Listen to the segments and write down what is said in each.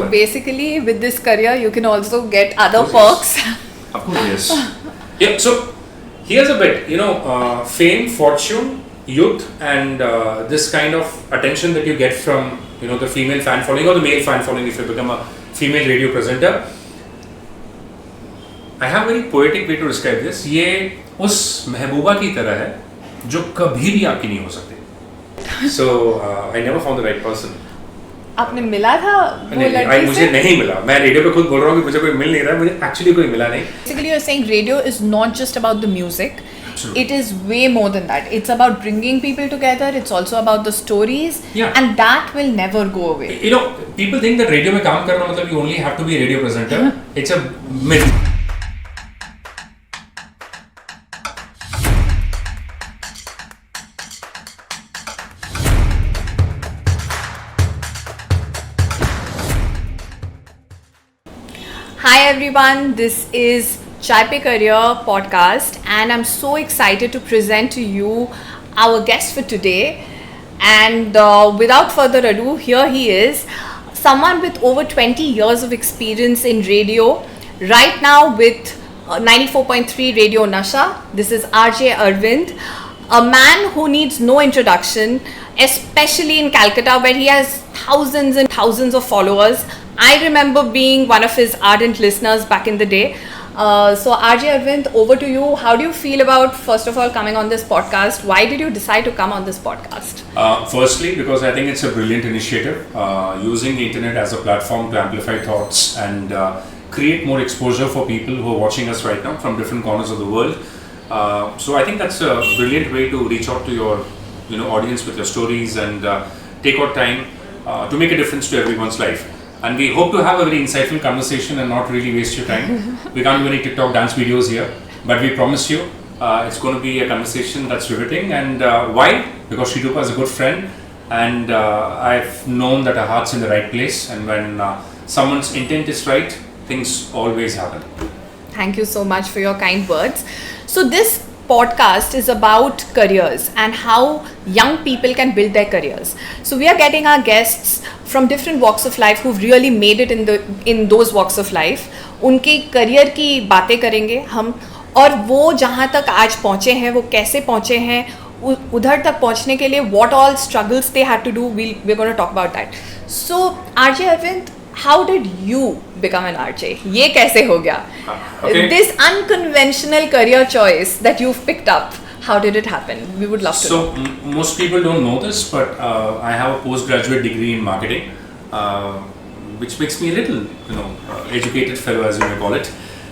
basically, with this career, you can also get other perks. Of course, yes. Yeah, so here's a bit, fame, fortune, youth, and this kind of attention that you get from, the female fan following or the male fan following if you become a female radio presenter. I have a very poetic way to describe this. ये उस महबूबा की तरह है जो कभी भी आपकी नहीं हो सकती. So I never found the right person. आपने मिला था वो लड़की से? मुझे नहीं मिला. मैं रेडियो पे खुद बोल रहा हूँ कि मुझे कोई मिल नहीं रहा. मुझे actually कोई मिला नहीं. Basically, you're saying radio is not just about the music. Absolutely. It is way more than that. It's about bringing people together. It's also about the stories. Yeah. And that will never go away. People think that radio में काम करना मतलब you only have to be a radio presenter. It's a myth. Hi everyone, this is Chai Pe Career podcast and I'm so excited to present to you our guest for today. And without further ado, here he is, someone with over 20 years of experience in radio, right now with 94.3 Radio Nasha. This is RJ Arvind, a man who needs no introduction, especially in Calcutta where he has thousands and thousands of followers. I remember being one of his ardent listeners back in the day. So RJ Arvind, over to you. How do you feel about, first of all, coming on this podcast? Why did you decide to come on this podcast? Firstly, because I think it's a brilliant initiative, using the internet as a platform to amplify thoughts and create more exposure for people who are watching us right now from different corners of the world. So I think that's a brilliant way to reach out to your audience with your stories and take out time to make a difference to everyone's life. And we hope to have a very insightful conversation and not really waste your time. We can't do any TikTok dance videos here, but we promise you it's going to be a conversation that's riveting. And why? Because Sreerupa is a good friend and I've known that her heart's in the right place, and when someone's intent is right, things always happen. Thank you so much for your kind words. So this podcast is about careers and how young people can build their careers. So we are getting our guests from different walks of life who've really made it in those walks of life. उनके career की बातें करेंगे हम, और वो जहाँ तक आज पहुँचे हैं, वो कैसे पहुँचे हैं, उधर तक पहुँचने के लिए what all struggles they had to do. We're going to talk about that. So RJ Arvind, how did you become an RJ? ये कैसे हो गया? Okay. This unconventional career choice that you've picked up, how did it happen? We would love to know. So most people don't know this, but I have a postgraduate degree in marketing, which makes me a little, educated fellow, as you may call it.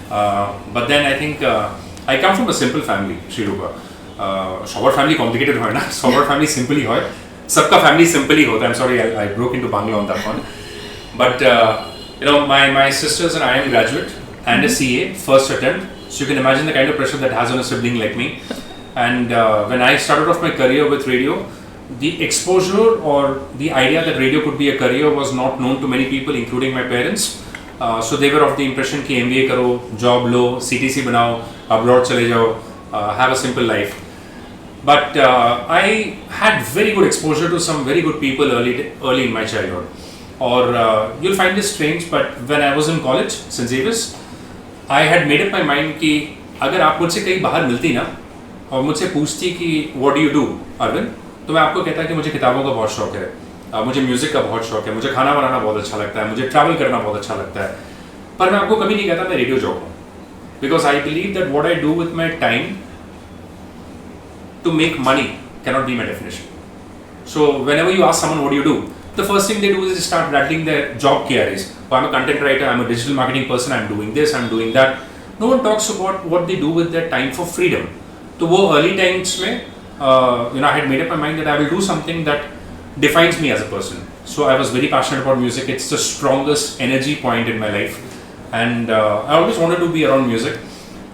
But then I think I come from a simple family, Sreerupa. Our family complicated होय ना, our family simple ही होय. सबका family simple ही होता है. I'm sorry, I broke into Bangla on that one. But my sisters and I am graduate and a CA, first attempt. So you can imagine the kind of pressure that has on a sibling like me. And when I started off my career with radio, the exposure or the idea that radio could be a career was not known to many people, including my parents. So they were of the impression कि MBA करो, job लो, CTC बनाओ, abroad चले जाओ, have a simple life. But I had very good exposure to some very good people early in my childhood. Or you'll find this strange, but when I was in college, St. Xavier's, I had made up my mind कि अगर आप मुझसे कहीं बाहर मिलती ना और मुझसे पूछती कि what do you do, Arvind, तो मैं आपको कहता कि मुझे किताबों का बहुत शौक है, मुझे म्यूजिक का बहुत शौक है, मुझे खाना बनाना बहुत अच्छा लगता है, मुझे ट्रैवल करना बहुत अच्छा लगता है, पर मैं आपको कभी नहीं कहता मैं रेडियो जॉब हूँ. Because I believe that what I do with my time to make money cannot be my definition. So whenever you ask someone what do you do, the first thing they do is start rattling their job KRAs. I'm a content writer, I'm a digital marketing person, I'm doing this, I'm doing that. No one talks about what they do with their time for freedom. So wo early times mein, I had made up my mind that I will do something that defines me as a person. So I was very passionate about music. It's the strongest energy point in my life, and I always wanted to be around music.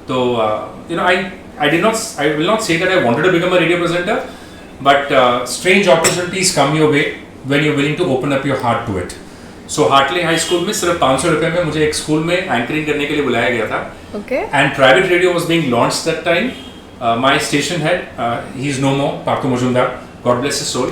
So I will not say that I wanted to become a radio presenter, but strange opportunities come your way when you're willing to open up your heart to it. So Hartley High School में सिर्फ 500 रुपए में मुझे एक school में anchoring करने के लिए बुलाया गया था. Okay. And private radio was being launched that time. My station head, he is no more, Parth Majumdar, God bless his soul.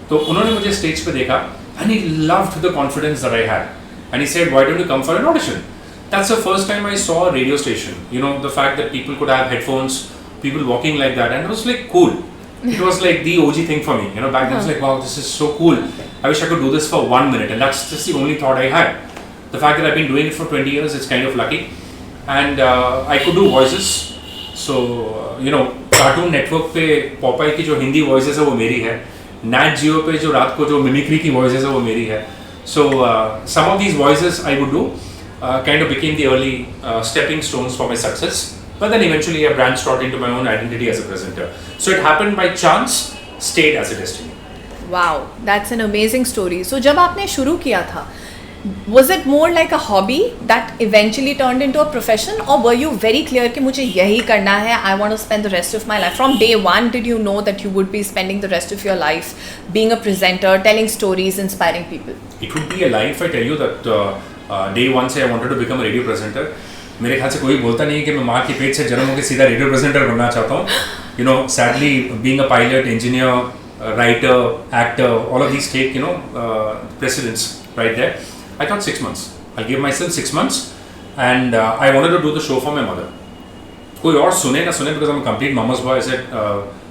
तो उन्होंने मुझे स्टेज पे देखा and he loved the confidence that I had. and he said, why don't you come for an audition? That's the first time I saw a radio station. The fact that people could have headphones, people walking like that, and it was like cool. It was like the OG thing for me. Back then I was like, wow, this is so cool. I wish I could do this for 1 minute, and that's just the only thought I had. The fact that I've been doing it for 20 years, it's kind of lucky. And I could do voices. So, Cartoon Network पे Popeye की जो Hindi voices है वो मेरी है. Nat Geo पे जो रात को जो mimicry की voices है वो मेरी है. So some of these voices I would do kind of became the early stepping stones for my success. But then eventually I branched out into my own identity as a presenter. So it happened by chance, stayed as a destiny. Wow, that's an amazing story. So जब आपने शुरू किया था, was it more like a hobby that eventually turned into a profession, or were you very clear कि मुझे यही करना है, I want to spend the rest of my life? From day one, did you know that you would be spending the rest of your life being a presenter, telling stories, inspiring people? It would be a lie if I tell you that day one से I wanted to become a radio presenter. मेरे ख्याल से कोई बोलता नहीं है कि मैं माँ के पेट से जन्म होकर सीधा रेडियो प्रेजेंटर बनना चाहता हूँ. Sadly, being a pilot, engineer, writer, actor, all of these take precedence right there. I thought 6 months. I'll give myself 6 months, and I wanted to do the show for my mother. कोई और सुने ना सुने, because I'm a complete mama's boy. I said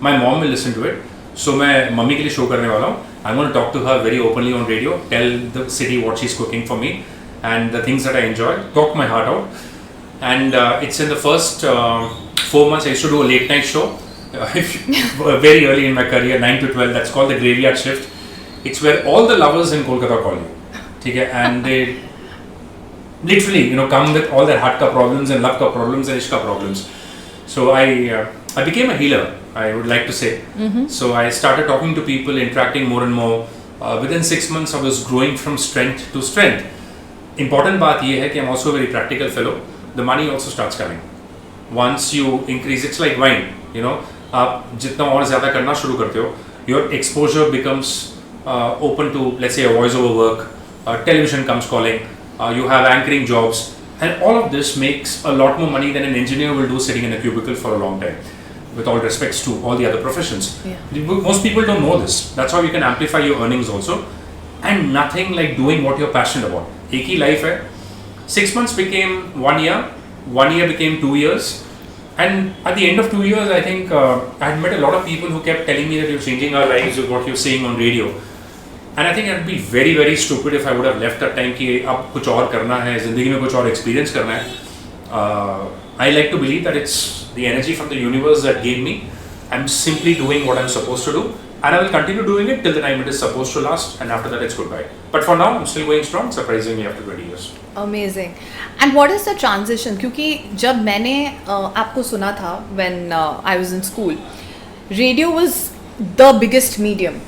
my mom will listen to it. So मैं mummy के लिए show करने वाला हूँ. I'm going to talk to her very openly on radio, tell the city what she's cooking for me, and the things that I enjoy, talk my heart out. And it's in the first 4 months I used to do a late night show, very early in my career, 9 to 12. That's called the graveyard shift. It's where all the lovers in Kolkata call you. Okay, and they literally, come with all their heart ka problems and love ka problems and ishq ka problems. So I became a healer, I would like to say. Mm-hmm. So I started talking to people, interacting more and more. Within 6 months, I was growing from strength to strength. Important बात ये है कि I'm also a very practical fellow. The money also starts coming. Once you increase, it's like wine. आप जितना और ज़्यादा करना शुरू करते हो, your exposure becomes open to, let's say, a voiceover work. Television comes calling, you have anchoring jobs, and all of this makes a lot more money than an engineer will do sitting in a cubicle for a long time, with all respects to all the other professions. Yeah. Most people don't know this. That's how you can amplify your earnings also, and nothing like doing what you're passionate about. एक ही life है. 6 months became 1 year, 1 year became 2 years, and at the end of 2 years, I think I had met a lot of people who kept telling me that you're changing our lives with what you're saying on radio. And I think I'd be very, very stupid if I would have left that time कि अब कुछ और करना है, ज़िंदगी में कुछ और experience करना है. I like to believe that it's the energy from the universe that gave me. I'm simply doing what I'm supposed to do, and I will continue doing it till the time it is supposed to last, and after that it's goodbye. But for now, I'm still going strong, surprisingly after 20 years. Amazing. And what is the transition? क्योंकि जब मैंने आपको सुना था when I was in school, radio was the biggest medium.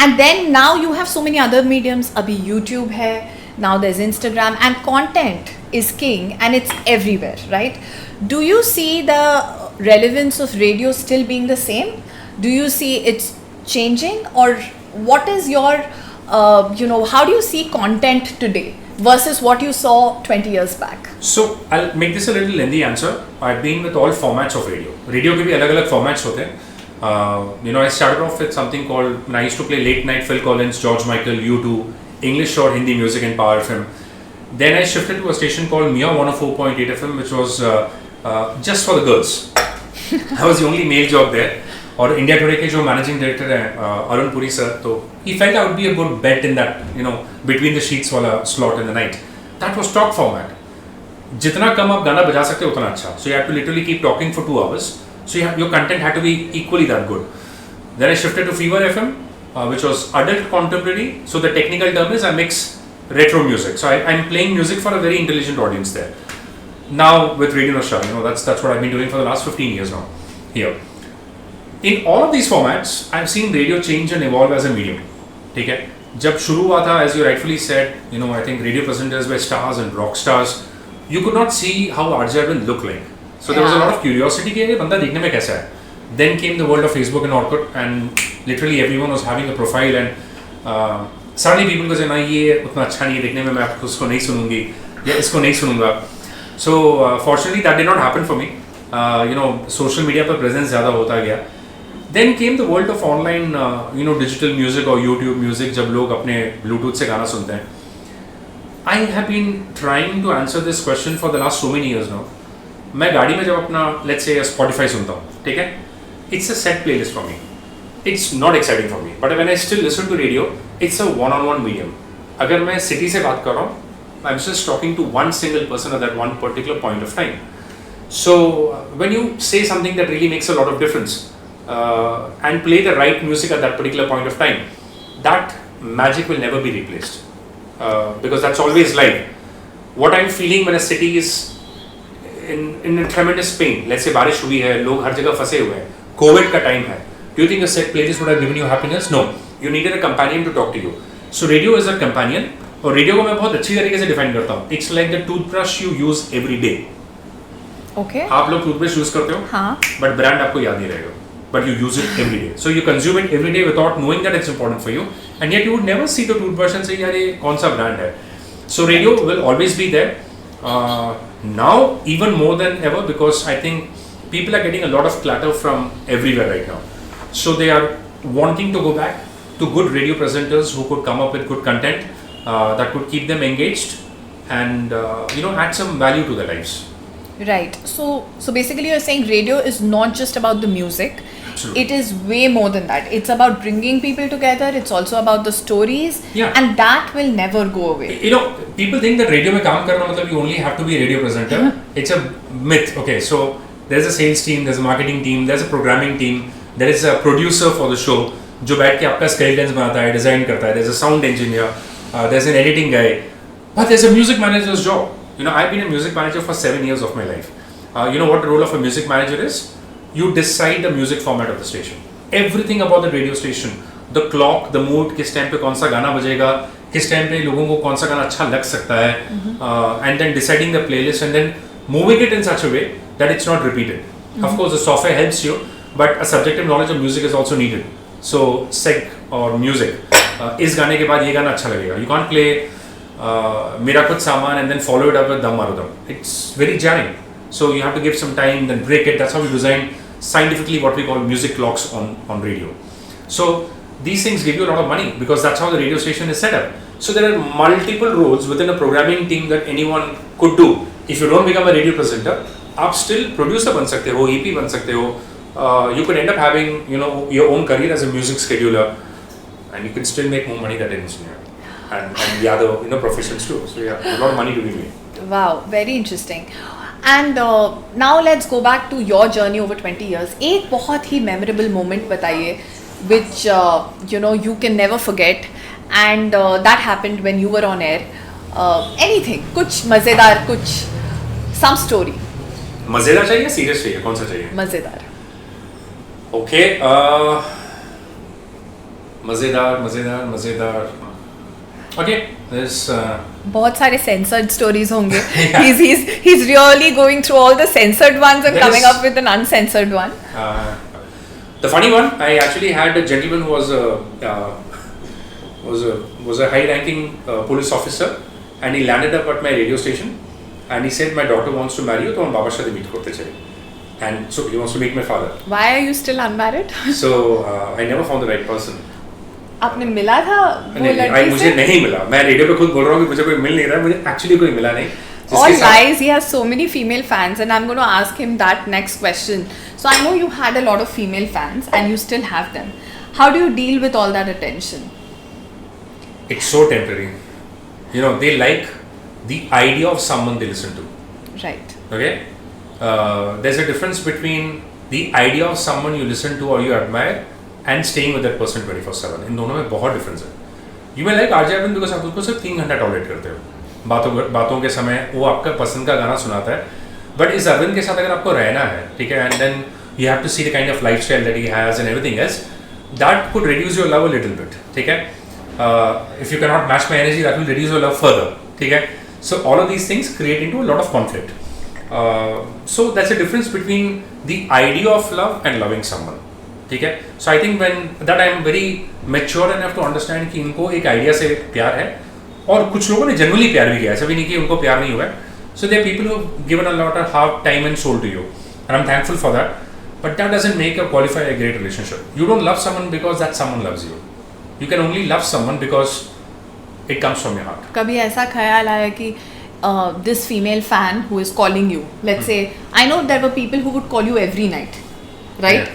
And then now you have so many other mediums. Abhi YouTube hai, now there's Instagram, and content is king, and it's everywhere, right? Do you see the relevance of radio still being the same? Do you see it's changing, or what is your, how do you see content today versus what you saw 20 years back? So I'll make this a little lengthy answer. I've been with all formats of radio. Radio के भी अलग-अलग formats होते हैं. I started off with something called, when I used to play late night Phil Collins, George Michael, U2, English or Hindi music and Power FM. Then I shifted to a station called Mia 104.8 FM, which was just for the girls. I was the only male job there. और India Today के जो managing director हैं Arun Puri sir, तो he felt I would be a good bet in that, between the sheets वाला slot in the night. That was talk format. जितना कम आप गाना बजा सकते हो उतना अच्छा. So you have to literally keep talking for 2 hours. So your content had to be equally that good. Then I shifted to Fever FM, which was adult contemporary. So the technical term is I mix retro music. So I'm playing music for a very intelligent audience there. Now with Radio Nasha, that's what I've been doing for the last 15 years now here. In all of these formats, I've seen radio change and evolve as a medium. ठीक है? जब शुरू हुआ था, as you rightfully said, I think radio presenters were stars and rock stars. You could not see how RJ Arvind looked like. So there was a lot of curiosity कि ये बंदा दिखने में कैसा है. Then came the world of Facebook and Orkut, and literally everyone was having a profile, and suddenly people को say ना ये उतना अच्छा नहीं है दिखने में, मैं उसको नहीं सुनूंगी या इसको नहीं सुनूंगा. So fortunately that did not happen for me. Social media पर presence ज़्यादा होता गया. Then came the world of online, digital music or YouTube music, जब लोग अपने Bluetooth से गाना सुनते हैं. I have been trying to answer this question for the last so many years now. मैं गाड़ी में जब अपना let's say Spotify सुनता हूँ, ठीक है? It's a set playlist for me. It's not exciting for me. But when I still listen to radio, it's a one-on-one medium. अगर मैं city से बात कर रहा हूँ, I'm just talking to one single person at that one particular point of time. So when you say something that really makes a lot of difference and play the right music at that particular point of time, that magic will never be replaced. Because that's always live. What I'm feeling when a city is in a tremendous pain, let's say बारिश हुई है, लोग हर जगह फंसे हुए हैं, Covid का time है, do you think a set playlist would have given you happiness? No, you needed a companion to talk to you. So radio is a companion, और radio को मैं बहुत अच्छी तरीके से define करता हूँ. It's like the toothbrush you use every day. Okay. आप लोग toothbrush use करते हो, हाँ. but brand आपको याद नहीं रहेगा. But you use it every day. So you consume it every day without knowing that it's important for you, and yet you would never see the toothbrush and say, "यार ये कौन सा brand है?" So radio will always be there. Now even more than ever, because I think people are getting a lot of clutter from everywhere right now. So they are wanting to go back to good radio presenters who could come up with good content that could keep them engaged and add some value to their lives. Right. So basically you're saying radio is not just about the music. Absolutely. It is way more than that. It's about bringing people together. It's also about the stories. Yeah. And that will never go away. People think that radio में काम करना मतलब you only have to be a radio presenter. It's a myth. Okay, so there's a sales team, there's a marketing team, there's a programming team, there is a producer for the show जो बैठ के आपका skeletons बनाता है, design करता है. There's a sound engineer, there's an editing guy, but there's a music manager's job. I've been a music manager for 7 years of my life. You know what the role of a music manager is? You decide the music format of the station. Everything about the radio station, the clock, the mood, किस time पे कौन सा गाना बजेगा, किस time पे लोगों को कौन सा गाना अच्छा लग सकता है, and then deciding the playlist and then moving it in such a way that it's not repeated. Of course, the software helps you, but a subjective knowledge of music is also needed. So, seg or music, इस गाने के बाद ये गाना अच्छा लगेगा. You can't play मेरा कुछ सामान and then follow it up with दम मारो दम. It's very jarring. So you have to give some time, then break it. That's how we design scientifically what we call music clocks on radio. So these things give you a lot of money because that's how the radio station is set up. So there are multiple roles within a programming team that anyone could do. If you don't become a radio presenter, आप still producer बन सकते हो, EP बन सकते हो. You could end up having your own career as a music scheduler, and you can still make more money than an engineer. And the other professions too. So yeah, a lot of money to be made. Wow, very interesting. And now let's go back to your journey over 20 years. एक बहुत ही memorable moment बताइए, which you can never forget, and that happened when you were on air. Anything, कुछ मजेदार, कुछ some story. मजेदार चाहिए, serious चाहिए, कौन सा चाहिए? मजेदार. Okay. मजेदार. Okay, there's बहुत सारे censored stories होंगे. He's really going through all the censored ones and coming up with an uncensored one. The funny one, I actually had a gentleman who was a high-ranking police officer, and he landed up at my radio station, and he said, "My daughter wants to marry you, तो हम बाबा शादी meet करते चले." And so he wants to meet my father. Why are you still unmarried? So I never found the right person. आपने मिला था वो लड़की से? मुझे नहीं मिला. मैं रेडियो पे खुद बोल रहा हूँ कि मुझे कोई मिल नहीं रहा. मुझे actually कोई मिला नहीं. All lies. He has so many female fans, and I'm going to ask him that next question. So I know you had a lot of female fans, and you still have them. How do you deal with all that attention? It's so temporary. They like the idea of someone they listen to. Right. Okay. There's a difference between the idea of someone you listen to or you admire and staying with that person 24/7. इन दोनों में बहुत difference है. You may like RJ Arvind because आप उसको सिर्फ 3 घंटा tolerate करते हो. बातों के समय वो आपका पसंद का गाना सुनाता है. But इस अरविंद के साथ अगर आपको रहना है, ठीक है, and then you have to see the kind of lifestyle that he has and everything else, that could reduce your love a little bit. ठीक है. If you cannot match my energy, that will reduce your love further. ठीक है. So all of these things create into a lot of conflict. So that's a difference between the idea of love and loving someone. ठीक है. So I think when that I am very mature enough to understand कि इनको एक idea से प्यार है, और कुछ लोगों ने जनरली प्यार भी किया है, ऐसा भी नहीं कि उनको प्यार नहीं हुआ है. So there are people who have given a lot of heart, time and soul to you, and I'm thankful for that. But that doesn't make or qualify a great relationship. You don't love someone because that someone loves you. You can only love someone because It comes from your heart. कभी ऐसा ख्याल आया कि this female fan who is calling you, let's say, I know there were people who would call you every night, right?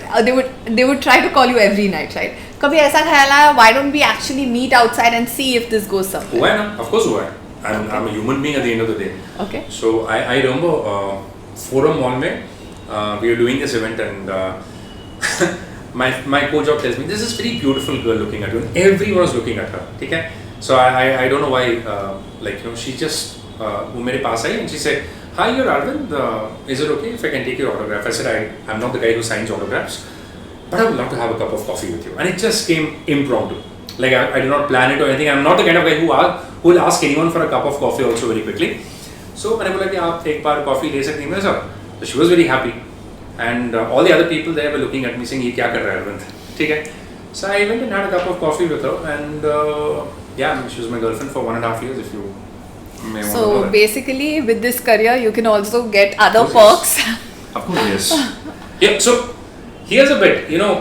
They would try to call you every night, right? कभी ऐसा ख्याल आया, why don't we actually meet outside and see if this goes somewhere? हुआ है ना, of course हुआ है. I'm a human being at the end of the day. Okay. So I remember Forum Mall में we were doing this event and my co-job tells me this is very beautiful girl looking at you. And everyone was looking at her. ठीक है? So I don't know why like you know she just वो मेरे पास आई and she said, "Hi, you're Arvind. Is it okay if I can take your autograph?" I said, I'm not the guy who signs autographs, but I would love to have a cup of coffee with you. And it just came impromptu. Like I did not plan it or anything. I'm not the kind of guy who will ask anyone for a cup of coffee also very quickly. So मैंने बोला कि आप एक बार coffee ले सकती हैं मेरे साथ. So she was very happy, and all the other people there were looking at me saying, "ये क्या कर रहा है अरविंद?" ठीक है. So I went and had a cup of coffee with her, and yeah, she was my girlfriend for 1.5 years. If you may want to know that. Basically, with this career, you can also get other perks. Of course, yes. Yeah. So here's a bit. You know,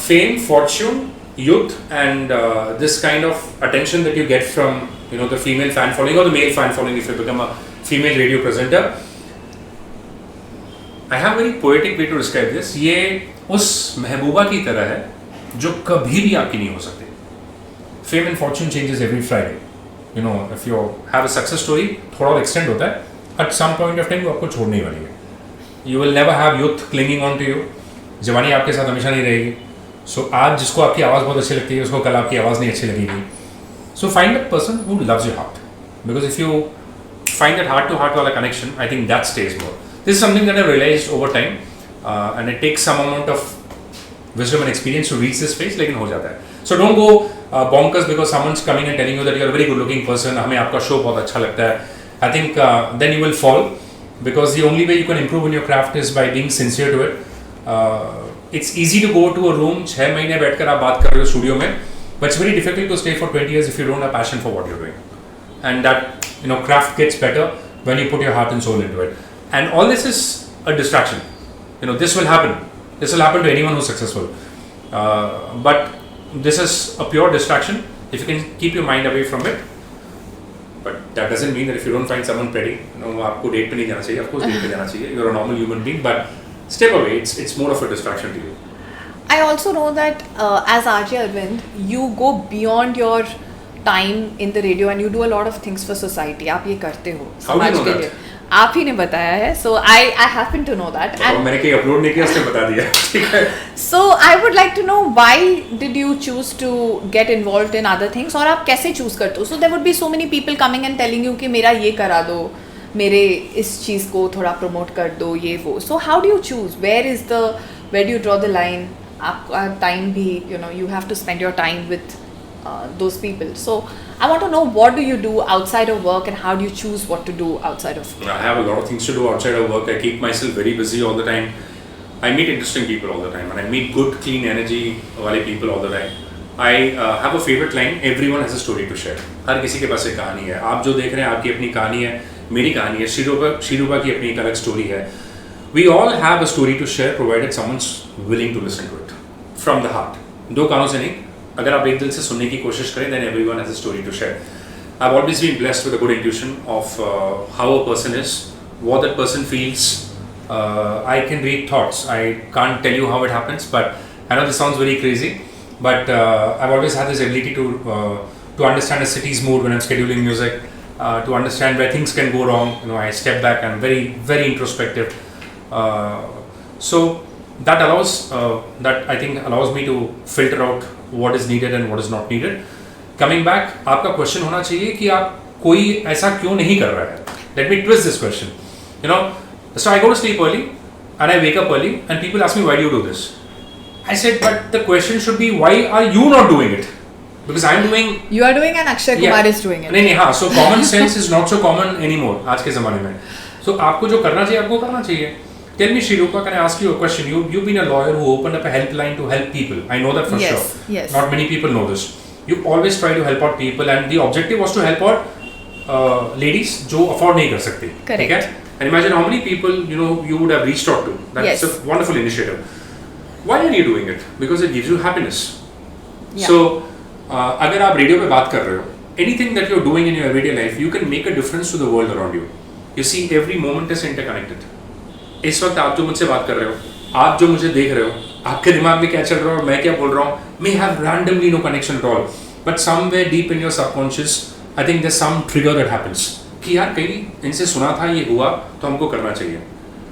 fame, fortune, youth, and this kind of attention that you get from the female fan following or the male fan following if you become a female radio presenter. I have a very poetic way to describe this. ये उस महबूबा की तरह है जो कभी भी आपकी नहीं हो सकती. Fame and fortune changes every Friday. You know, if you have a success story, थोड़ा और extend होता है. At some point of time वो आपको छोड़ने वाली है. You will never have youth clinging on to you. जवानी आपके साथ हमेशा नहीं रहेगी. So आज जिसको आपकी आवाज़ बहुत अच्छी लगती है उसको कल आपकी आवाज़ नहीं अच्छी लगेगी. So find a person who loves your heart. Because if you find that heart to heart वाला connection, I think that stays more. This is something that I've realized over time, and it takes some amount of wisdom and experience to reach this phase, लेकिन हो जाता है. So don't go bonkers because someone's coming and telling you that you're a very good looking person, हमें आपका show बहुत अच्छा लगता है. I think then you will fall because the only way you can improve in your craft is by being sincere to it. It's easy to go to a room 6 महीने बैठकर आप बात कर रहे हो स्टूडियो में, but it's very difficult to stay for 20 years if you don't have passion for what you're doing. And that craft gets better when you put your heart and soul into it. And all this is a distraction. This will happen. This will happen to anyone who's successful. But this is a pure distraction if you can keep your mind away from it. But that doesn't mean that if you don't find someone pretty, आपको date पे नहीं जाना चाहिए. Of course date पे जाना चाहिए. You're a normal human being, but step away. It's more of a distraction to you. I also know that as RJ Arvind, you go beyond your time in the radio and you do a lot of things for society. आप ये करते हो समाज के लिए. आप ही ने बताया है. So I happen to know that. और मैंने कहीं अपलोड नहीं किया उसने बता दिया. ठीक है. So I would like to know why did you choose to get involved in other things और आप कैसे choose करते हो? So there would be so many people coming and telling you कि मेरा ये करा दो, मेरे इस चीज़ को थोड़ा promote कर दो, ये वो. So how do you choose? Where do you draw the line? आपका time भी you have to spend your time with those people. So I want to know, what do you do outside of work and how do you choose what to do outside of work? I have a lot of things to do outside of work. I keep myself very busy all the time. I meet interesting people all the time and I meet good, clean energy wale people all the time. I have a favorite line, everyone has a story to share. हर किसी के पास एक कहानी है. आप जो देख रहे हैं आपकी अपनी कहानी है, मेरी कहानी है, श्रीरूपा की अपनी एक अलग स्टोरी है. We all have a story to share provided someone's willing to listen to it from the heart. दो कानों से नहीं, अगर आप एक दिल से सुनने की कोशिश करें, then everyone has a story to share. I've always been blessed with a good intuition of how a person is, what that person feels. I can read thoughts. I can't tell you how it happens, but I know this sounds very crazy. But I've always had this ability to understand a city's mood when I'm scheduling music, to understand where things can go wrong. I step back. I'm very, very introspective. So that I think allows me to filter out what is needed and what is not needed. Coming back, आपका question होना चाहिए कि आप कोई ऐसा क्यों नहीं कर रहा है. Let me twist this question. So I go to sleep early and I wake up early and people ask me, why do you do this? I said, but the question should be, why are you not doing it? Because I'm doing. You are doing and Akshay Kumar is doing it. नहीं हाँ. So common sense is not so common anymore आज के ज़माने में. So आपको जो करना चाहिए आपको करना चाहिए. Tell me, Sreerupa, can I ask you a question? You've been a lawyer who opened up a helpline to help people. I know that for sure. Yes. Not many people know this. You always try to help out people, and the objective was to help out ladies जो afford नहीं कर सकती. Correct. Okay? And imagine how many people you would have reached out to. That's a wonderful initiative. Why are you doing it? Because it gives you happiness. Yeah. So अगर आप radio पे बात कर रहे हो, anything that you're doing in your everyday life, you can make a difference to the world around you. You see, every moment is interconnected. इस वक्त आप जो मुझसे बात कर रहे हो, आप जो मुझे देख रहे हो, आपके दिमाग में क्या चल रहा है और मैं क्या बोल रहा हूँ, may have randomly no connection at all, but somewhere deep in your subconscious, I think there's some trigger that happens. कि यार कहीं इनसे सुना था ये हुआ तो हमको करना चाहिए.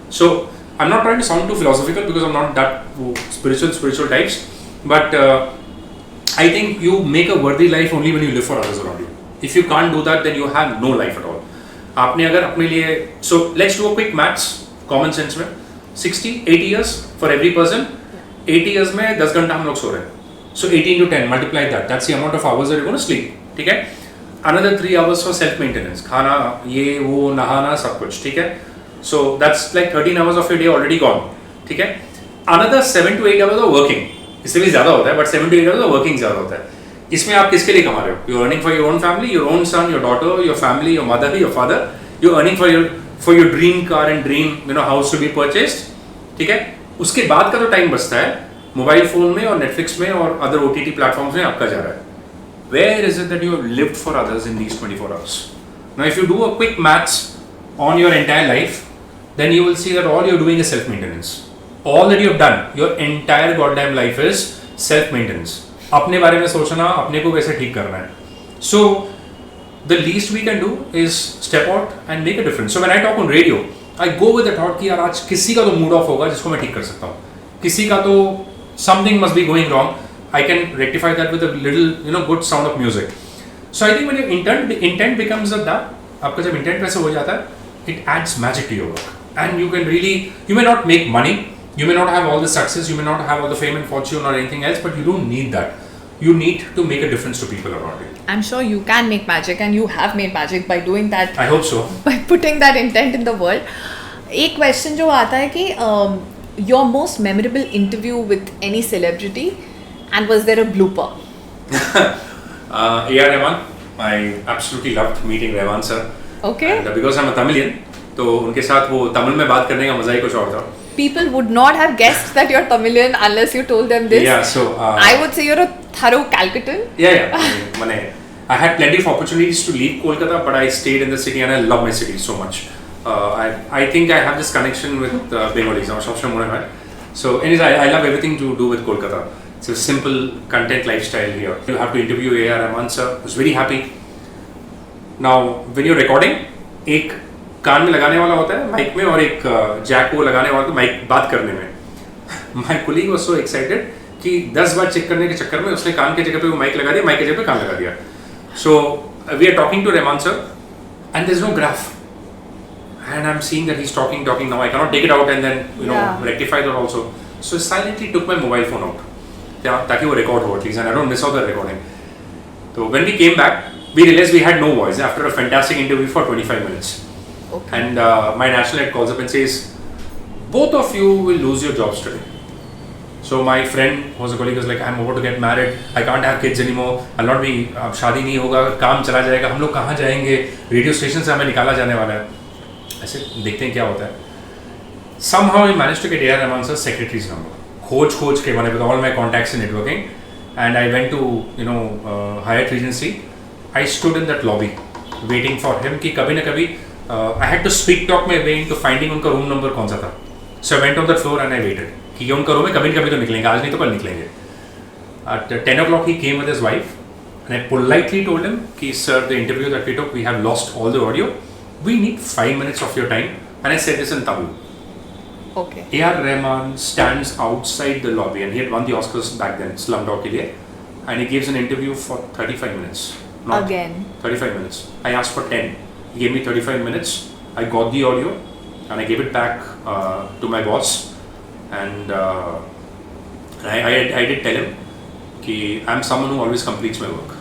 So I'm not trying to sound too philosophical because I'm not that spiritual types, but I think you make a worthy life only when you live for others around you. If you can't do that, then you have no life at all. आपने अगर अपने लिए, so let's do a quick maths, common sense में, 60, 80 years for every person, 80 years में 10 घंटा हम लोग सो रहे हैं. So 18 to 10, multiply that. That's the amount of hours that you're going to sleep. ठीक है? Another 3 hours for self maintenance. खाना, ये वो नहाना सब कुछ. ठीक है? So that's like 13 hours of your day already gone. ठीक है? Another 7 to 8 hours of working. इससे भी ज़्यादा होता है, but 7 to 8 hours of working ज़्यादा होता है. इसमें आप किसके लिए कमा रहे हो? You're earning for your own family, your own son, your daughter, your family, your mother, your father. You're earning for your dream car and dream house to be purchased. ठीक है? उसके बाद का तो टाइम बचता है मोबाइल फोन में और नेटफ्लिक्स में और अदर OTT प्लेटफॉर्म्स में आपका जा रहा है. Where is it that you have lived for others in these 24 hours? Now, if you do a quick maths on your entire life, then you will see that all you're doing is self-maintenance. All that you have done, your entire goddamn life is self-maintenance. अपने बारे में सोचना, अपने को कैसे ठीक करना है. So, the least we can do is step out and make a difference. So when I talk on radio, I go with the thought कि यार आज किसी का तो मूड ऑफ होगा जिसको मैं ठीक कर सकता हूँ. किसी का तो something must be going wrong. I can rectify that with a little good sound of music. So I think when your intent becomes that, आपका जब intent वैसे हो जाता है, it adds magic to your work. And you can really, you may not make money, you may not have all the success, you may not have all the fame and fortune or anything else, but you don't need that. You need to make a difference to people around you. I'm sure you can make magic and you have made magic by doing that. I hope so. By putting that intent in the world. एक question जो आता है कि your most memorable interview with any celebrity and was there a blooper? A.R. Rahman. I absolutely loved meeting Rahman sir. Okay. And because I'm a Tamilian, तो उनके साथ वो तमिल में बात करने का मजा ही कुछ और था. People would not have guessed that you're Tamilian unless you told them this. Yeah, so I would say you're a thorough Calcutan. Yeah. I had plenty of opportunities to leave Kolkata, but I stayed in the city and I love my city so much. I think I have this connection with Bengalis. So anyways, I love everything to do with Kolkata. It's a simple content lifestyle here. You have to interview A.R. Rahman sir. I was very happy. Now, when you're recording, एक कान में लगाने वाला होता है mic में और एक Jack को लगाने वाला माइक बात करने में. My colleague was so excited कि 10 बार चेक करने के चक्कर में उसने कान के जगह पे वो माइक लगा दिया, माइक के जगह पे कान लगा दिया. So we are talking to Rahman sir and there's no graph and I'm seeing that he's talking now. I cannot take it out and then rectify that also. So silently took my mobile phone out ताकि वो record हो at least and I don't miss out the recording. So when we came back, we realized we had no voice after a fantastic interview for 25 minutes. Okay. And my national head calls up and says, both of you will lose your jobs today. So my friend who was a colleague was like, I'm about to get married, I can't have kids anymore, I'll not be, अब शादी नहीं होगा, काम चला जाएगा, हम लोग कहाँ जाएंगे, रेडियो स्टेशन से हमें निकाला जाने वाला है. ऐसे देखते हैं क्या होता है. Somehow I managed to get A.R. Rahman sir's secretary's number. खोज के मैंने with all my contacts in networking, and I went to Hyatt Regency. I stood in that lobby waiting for him कि कभी ना कभी I had to speak talk my way into finding उनका room number कौन सा था. So I went on the floor and I waited कि ये उनका रूम है, कभी ना कभी तो निकलेंगे, आज नहीं तो कल निकलेंगे. At 10 o'clock he came with his wife and I politely told him कि sir, the interview that we took, we have lost all the audio, we need 5 minutes of your time, and I said this in Tamil. Okay. A.R. Rahman stands outside the lobby and he had won the Oscars back then, Slumdog के लिए, and he gives an interview for 35 minutes. Again. 35 minutes. I asked for 10. He gave me 35 minutes. I got the audio and I gave it back to my boss, and I did tell him कि I'm someone who always completes my work.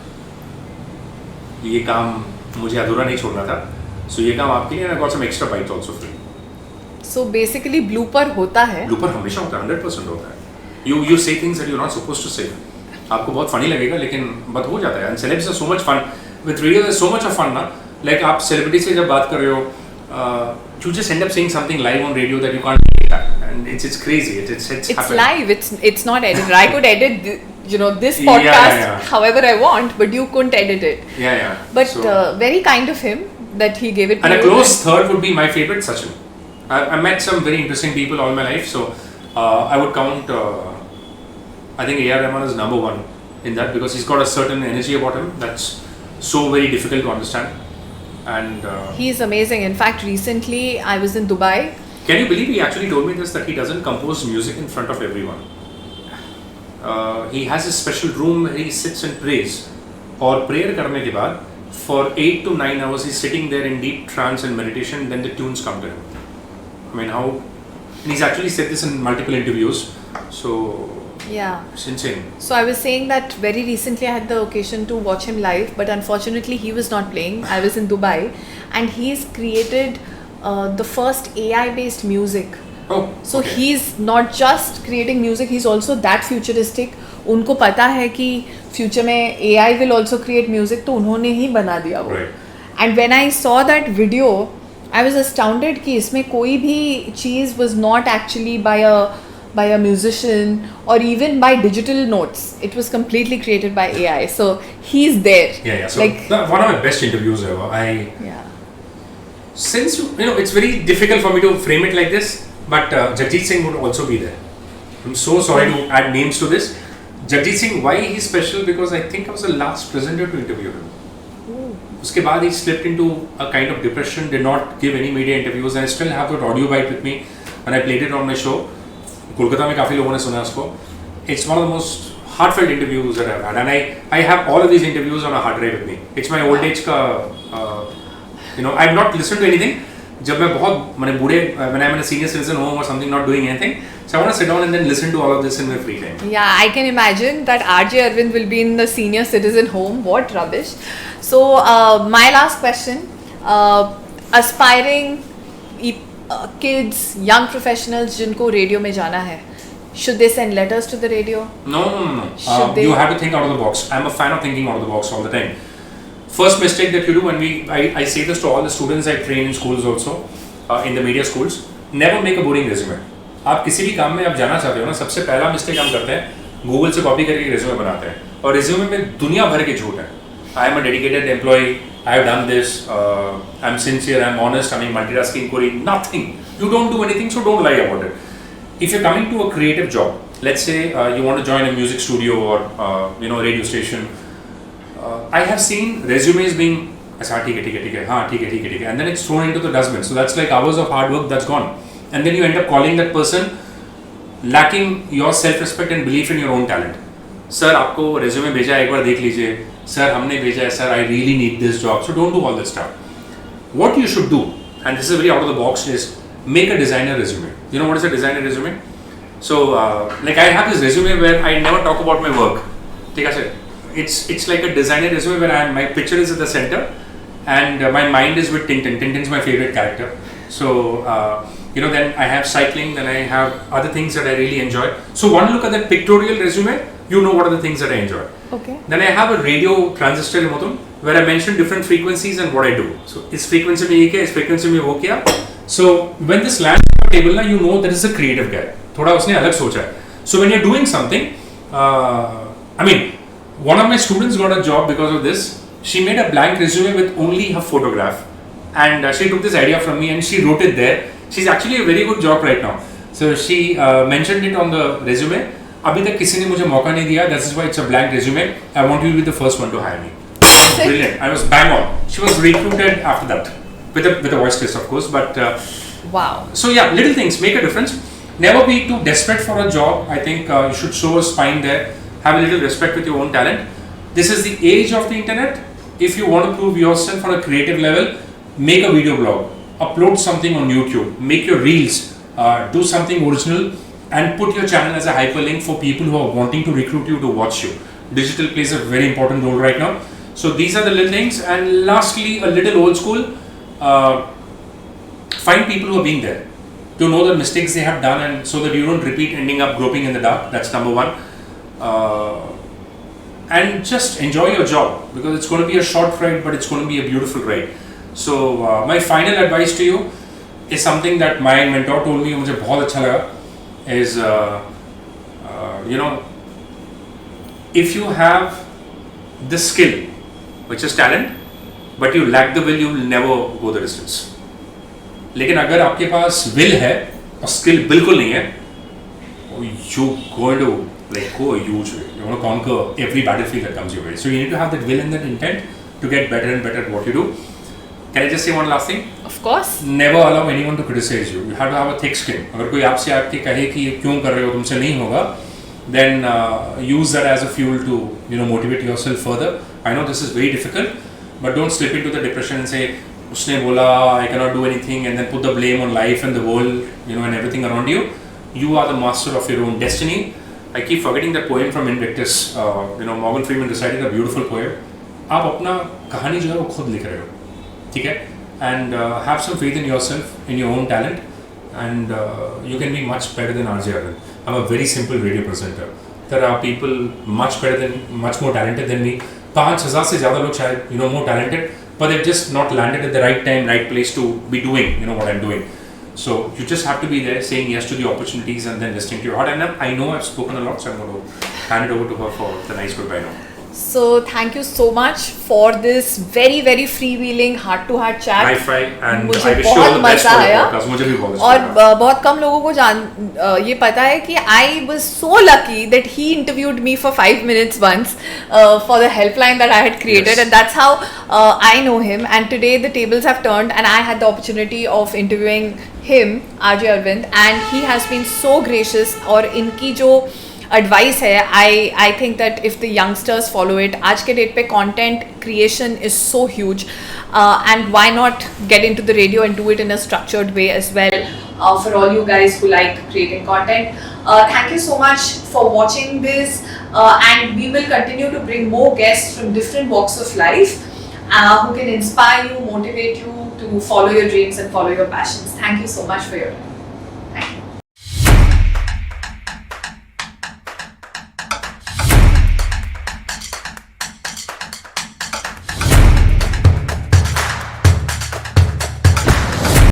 ये काम मुझे अधूरा नहीं छोड़ना था. So ये काम आपके लिए, and I got some extra bites also free. So basically blooper होता है. Blooper हमेशा होता है, 100% होता है. You say things that you're not supposed to say. आपको बहुत funny लगेगा लेकिन बट हो जाता है. And celebs are so much fun. With radio there's so much of fun ना. Like आप celebrity से जब बात कर रहे हो, you just end up saying something live on radio that you can't take back, and it's crazy. It's live. It's not edited. I could edit this Yeah, podcast yeah. however I want, but you couldn't edit it. Yeah. But So- very kind of him that he gave it to And a you. close third would be my favorite, Sachin. I met some very interesting people all my life, so I would count. I think A.R. Rahman is number one in that because he's got a certain energy about him that's so very difficult to understand. And He's amazing. In fact, recently I was in Dubai. can you believe he actually told me this, that he doesn't compose music in front of everyone? He has a special room where he sits and prays. और prayer करने के बाद for 8 to 9 hours he's sitting there in deep trance and meditation, then the tunes come to him. I mean, how? And he's actually said this in multiple interviews. So Yeah. it's insane. So I was saying that very recently I had the occasion to watch him live, but unfortunately he was not playing. I was in Dubai, and he's created the first AI-based music. Oh, So okay. he's not just creating music, he's also that futuristic. उनको पता है कि future में AI will also create music, तो उन्होंने ही बना दिया वो. Right. And when I saw that video, I was astounded कि इसमें कोई भी चीज़ was not actually by a musician or even by digital notes. It was completely created by AI. So he's there. Yeah. So one of my best interviews ever. Yeah. Since it's very difficult for me to frame it like this, but Jagjit Singh would also be there. I'm so sorry to add names to this. Jagjit Singh, why he's special? Because I think I was the last presenter to interview him. Uske baad he slipped into a kind of depression, did not give any media interviews, and I still have that audio bite with me when I played it on my show. Kolkata में काफी लोगों ने सुना उसको. It's one of the most heartfelt interviews that I've had, and I have all of these interviews on a hard drive with me. It's my old age का, I've not listened to anything. जब मैं बहुत मैंने बूढ़े when I'm in a senior citizen home or something, not doing anything, so I want to sit down and then listen to all of this in my free time. Yeah, I can imagine that RJ Arvind will be in the senior citizen home. What rubbish. So, my last question. Aspiring kids, young professionals जिनको radio में जाना है, should they send letters to the radio? No. Should they? You have to think out of the box. I'm a fan of thinking out of the box all the time. First mistake that you do, and I say this to all the students I train in schools also, in the media schools, never make a boring resume. आप किसी भी काम में आप जाना चाहते हो ना, सबसे पहला मिस्टेक हम करते हैं गूगल से कॉपी करके रेज्यूमे बनाते हैं, और रेज्यूमे में दुनिया भर के झूठ है. I am a dedicated employee, I have done this, I'm sincere, I'm honest, I'm multitasking, nothing. You don't do anything, so don't lie about it. If you're coming to a creative job, let's say you want to join a music studio or radio station, I have seen resumes being ठीक है, and then it's thrown into the dustbin. So that's like hours of hard work that's gone, and then you end up calling that person lacking your self-respect and belief in your own talent. Sir, आपको resume भेजा है, एक बार देख लीजिए. Sir, हमने भेजा है. Sir, I really need this job. So don't do all that stuff. What you should do, and this is very out of the box, is make a designer resume. You know what is a designer resume? So like I have this resume where I never talk about my work. ठीक है. It's like a designer resume where my picture is at the center, and my mind is with Tintin. Tintin's my favorite character. So then I have cycling, then I have other things that I really enjoy. So one look at that pictorial resume, you know what are the things that I enjoy. Okay. Then I have a radio transistor remote where I mention different frequencies and what I do. So इस frequency में ये किया, इस frequency में वो किया. So when this lands on the table, you know that is a creative guy. थोड़ा उसने अलग सोचा है. So when you're doing something, one of my students got a job because of this. She made a blank resume with only her photograph, and she took this idea from me and she wrote it there. She's actually a very good job right now. So she mentioned it on the resume. अभी तक किसी ने मुझे मौका नहीं दिया. This is why it's a blank resume. I want you to be the first one to hire me. Brilliant. I was bang on. She was recruited after that with a voice test, of course. But wow. So yeah, little things make a difference. Never be too desperate for a job. I think you should show a spine there. Have a little respect with your own talent. This is the age of the internet. If you want to prove yourself on a creative level, make a video blog, upload something on YouTube, make your reels, do something original, and put your channel as a hyperlink for people who are wanting to recruit you to watch you. Digital plays a very important role right now. So these are the little things. And lastly, a little old school, find people who are being there to know the mistakes they have done, and so that you don't repeat ending up groping in the dark. That's number one. And just enjoy your job, because it's going to be a short ride, but it's going to be a beautiful ride. So my final advice to you is something that my mentor told me, मुझे बहुत अच्छा लगा, is if you have the skill, which is talent, but you lack the will, you will never go the distance. लेकिन अगर आपके पास will है और skill बिल्कुल नहीं है, you going to like go a huge way. You want to conquer every battlefield that comes your way. So you need to have that will and that intent to get better and better at what you do. Can I just say one last thing? Of course. Never allow anyone to criticize you. You have to have a thick skin. अगर कोई आपसे आके कहे कि ये क्यों कर रहे हो, तुमसे नहीं होगा, then use that as a fuel to motivate yourself further. I know this is very difficult, but don't slip into the depression and say उसने बोला I cannot do anything and then put the blame on life and the world and everything around you. You are the master of your own destiny. I keep forgetting that poem from Invictus. Morgan Freeman recited a beautiful poem. आप अपना कहानी जो है वो खुद लिख रहे हो, ठीक है? And have some faith in yourself, in your own talent, and you can be much better than RJ Arvind. I'm a very simple radio presenter. There are people much more talented than me. 5,000 से ज़्यादा लोग शायद more talented, but they've just not landed at the right time, right place to be doing what I'm doing. So you just have to be there, saying yes to the opportunities and then listening to your heart. And I know I've spoken a lot, so I'm going to hand it over to her for the nice goodbye now. So thank you so much for this very very freewheeling heart-to-heart chat. High five and मुझे I wish you all the best for the आया podcast. मुझे भी बहुत अच्छा और लगा. बहुत कम लोगों को ये पता है कि I was so lucky that he interviewed me for 5 minutes once for the helpline that I had created. Yes. And that's how I know him. And today the tables have turned and I had the opportunity of interviewing him, RJ Arvind, and he has been so gracious. और इनकी जो advice है, I think that if the youngsters follow it, आज के date पे content creation is so huge, and why not get into the radio and do it in a structured way as well, for all you guys who like creating content. Thank you so much for watching this, and we will continue to bring more guests from different walks of life who can inspire you, motivate you to follow your dreams and follow your passions. Thank you so much for your time.